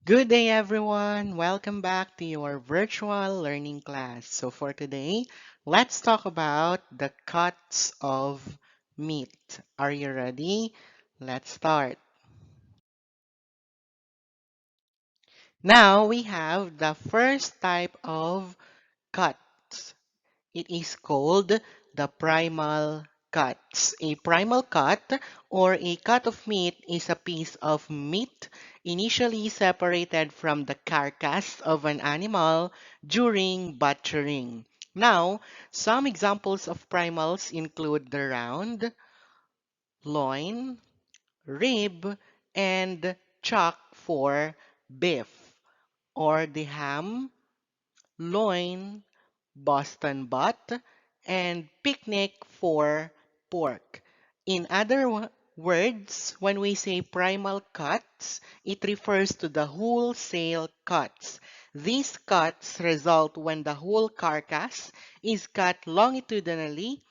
Good day, everyone. Welcome back to your virtual learning class. So, for today, let's talk about the cuts of meat. Are you ready? Let's start. Now, we have the first type of cuts. It is called the primal cuts. A primal cut or a cut of meat is a piece of meat initially separated from the carcass of an animal during butchering. Now, some examples of primals include the round, loin, rib, and chuck for beef, or the ham, loin, Boston butt, and picnic for pork. In other words, when we say primal cuts, it refers to the wholesale cuts. These cuts result when the whole carcass is cut longitudinally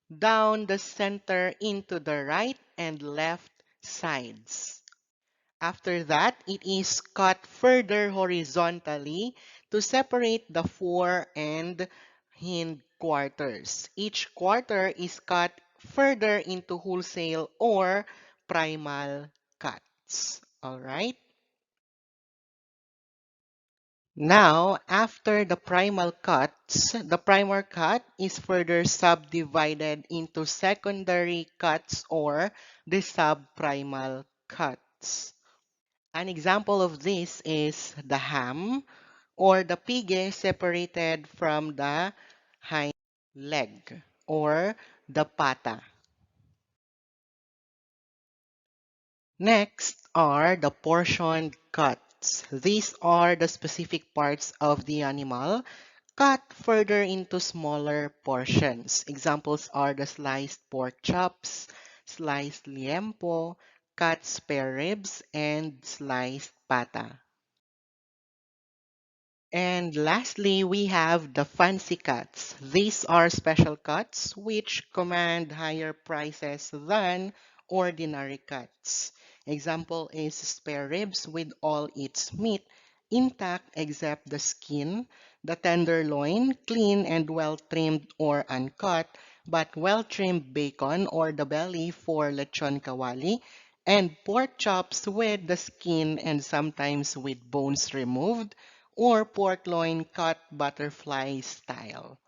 down the center into the right and left sides. After that, it is cut further horizontally to separate the fore and hind quarters. Each quarter is cut further into wholesale or primal cuts. All right? Now, after the primal cuts, the primal cut is further subdivided into secondary cuts or the subprimal cuts. An example of this is the ham or the pige separated from the hind leg or the pata. Next are the portioned cuts. These are the specific parts of the animal cut further into smaller portions. Examples are the sliced pork chops, sliced liempo, cut spare ribs, and sliced pata. And lastly, we have the fancy cuts. These are special cuts which command higher prices than ordinary cuts. Example is spare ribs with all its meat intact except the skin, the tenderloin, clean and well trimmed or uncut, but well trimmed bacon or the belly for lechon kawali, and pork chops with the skin and sometimes with bones removed or pork loin cut butterfly style.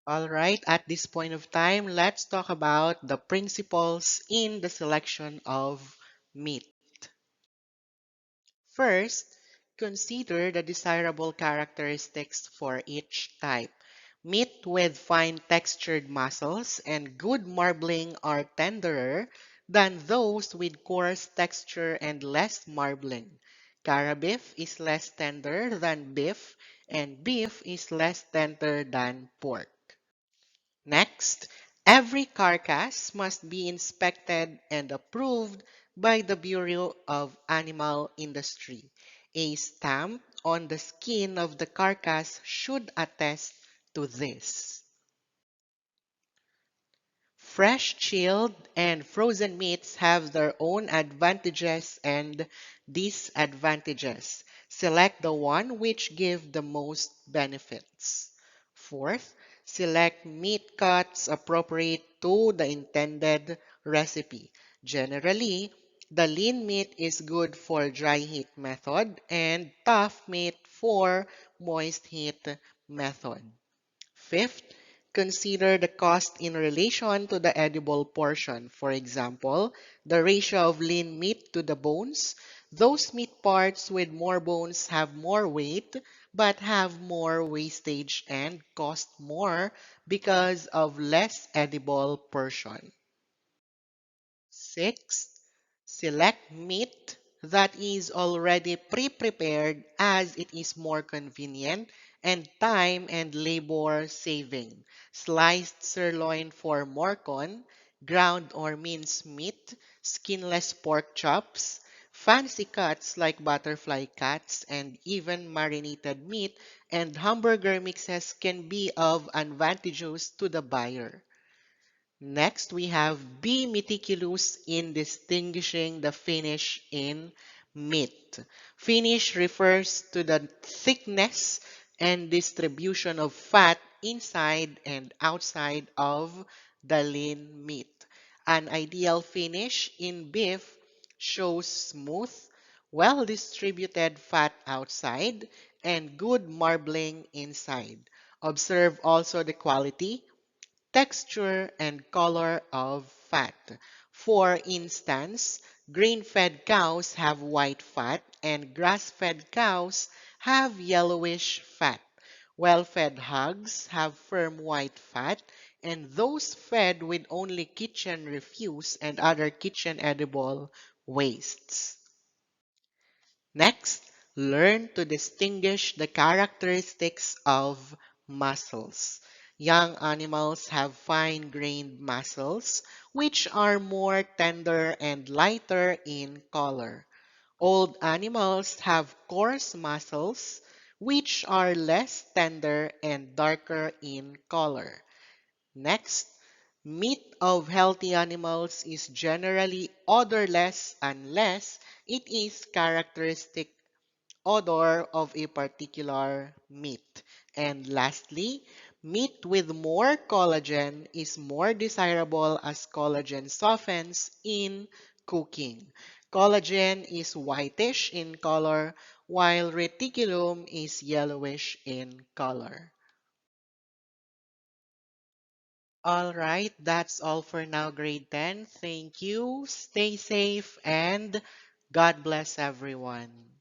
All right, at this point of time, let's talk about the principles in the selection of meat. First, consider the desirable characteristics for each type. Meat with fine textured muscles and good marbling are tenderer than those with coarse texture and less marbling. Cara beef is less tender than beef, and beef is less tender than pork. Next, every carcass must be inspected and approved by the Bureau of Animal Industry. A stamp on the skin of the carcass should attest to this. Fresh, chilled, and frozen meats have their own advantages and disadvantages. Select the one which give the most benefits. Fourth, select meat cuts appropriate to the intended recipe. Generally, the lean meat is good for dry heat method and tough meat for moist heat method. Fifth, consider the cost in relation to the edible portion. For example, the ratio of lean meat to the bones. Those meat parts with more bones have more weight but have more wastage and cost more because of less edible portion. Six, select meat that is already pre-prepared as it is more convenient and time and labor saving. Sliced sirloin for more ground or minced meat, skinless pork chops, fancy cuts like butterfly cuts, and even marinated meat and hamburger mixes can be of advantageous to the buyer. Next, we have be meticulous in distinguishing the finish in meat. Finish refers to the thickness and distribution of fat inside and outside of the lean meat. An ideal finish in beef shows smooth, well distributed fat outside and good marbling inside. Observe also the quality, texture, and color of fat. For instance, grain-fed cows have white fat and grass-fed cows have yellowish fat. Well-fed hogs have firm white fat, and those fed with only kitchen refuse and other kitchen edible wastes. Next, learn to distinguish the characteristics of muscles. Young animals have fine-grained muscles, which are more tender and lighter in color. Old animals have coarse muscles, which are less tender and darker in color. Next, meat of healthy animals is generally odorless unless it is characteristic odor of a particular meat. And lastly, meat with more collagen is more desirable as collagen softens in cooking. Collagen is whitish in color, while reticulum is yellowish in color. All right, that's all for now, grade 10. Thank you. Stay safe and God bless everyone.